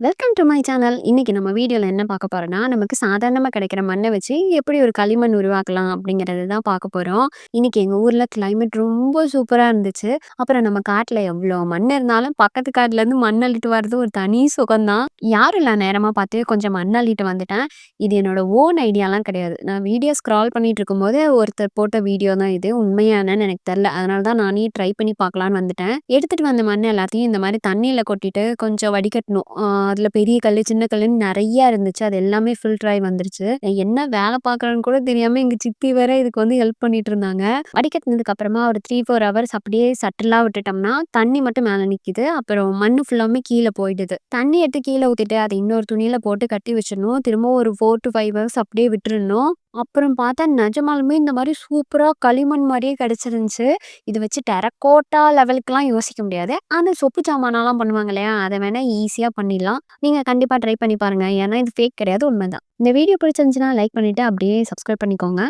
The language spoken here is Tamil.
Welcome to my channel. இன்னைக்கு நம்ம வீடியோல என்ன பார்க்க போறோம்னா, நமக்கு சாதாரணமா கிடைக்கிற மண்ண வச்சு எப்படி ஒரு களிமண் உருவாக்கலாம் அப்படிங்கிறது தான் பார்க்க போறோம். இன்னைக்கு எங்க ஊர்ல கிளைமேட் ரொம்ப சூப்பரா இருந்துச்சு. அப்புறம் நம்ம காட்டுல எவ்வளோ மண் இருந்தாலும் பக்கத்து காட்டுலேருந்து மண் அள்ளிட்டு வர்றது ஒரு தனி சுகம் தான். யாரும் இல்ல நேரமா பார்த்து கொஞ்சம் மண் அள்ளிட்டு வந்துட்டேன். இது என்னோட ஓன் ஐடியாலாம் கிடையாது. நான் வீடியோ ஸ்க்ரால் பண்ணிட்டு இருக்கும்போது ஒருத்தர் போட்ட வீடியோ தான் இது. உண்மையானன்னு எனக்கு தெரியல. அதனால தான் நானே ட்ரை பண்ணி பார்க்கலான்னு வந்துட்டேன். எடுத்துட்டு வந்த மண் எல்லாத்தையும் இந்த மாதிரி தண்ணியில கொட்டிட்டு கொஞ்சம் வடிகட்டணும். அதில பெரிய கல்லு, சின்ன கல்லுன்னு நெறையா இருந்துச்சு. அது எல்லாமே ஃபில்டர் ஆயி வந்துருச்சு. நான் என்ன வேல பார்க்குறேன்னு கூட தெரியாம எங்க சித்தி வேற இதுக்கு வந்து ஹெல்ப் பண்ணிட்டு இருந்தாங்க. வடிகட்டுனதுக்கு அப்புறமா ஒரு 3, 4 ஹவர்ஸ் அப்படியே சட்டிலா விட்டுட்டோம்னா, தண்ணி மட்டும் மேல நிக்குது. அப்புறம் மண்ணு ஃபுல்லாவுமே கீழ போயிடுது. தண்ணி எடுத்து கீழ ஊத்திட்டு, அத இன்னொரு துணியில போட்டு கட்டி வச்சுடணும். திரும்ப ஒரு 4 to 5 ஹவர்ஸ் அப்படியே விட்டுறணும். அப்புறம் பார்த்தா நெஜமாலுமே இந்த மாரி சூப்பரா களிமண் மாரியே கிடைச்சிருந்துச்சு. இத வச்சு டெரகோட்டா லெவலுக்குலாம் யோசிக்க முடியாது. ஆனா சொப்பு சாமானம்லாம் பண்ணுவாங்க இல்லையா? அத வேணா ஈஸியா பண்ணிடலாம். நீங்க கண்டிப்பா ட்ரை பண்ணி பாருங்க. ஏன்னா இது ஃபேக் கிடையாது. உண்மைதான். இந்த வீடியோ பிடிச்சிருந்துச்சுன்னா லைக் பண்ணிட்டு அப்படியே சப்ஸ்கிரைப் பண்ணிக்கோங்க.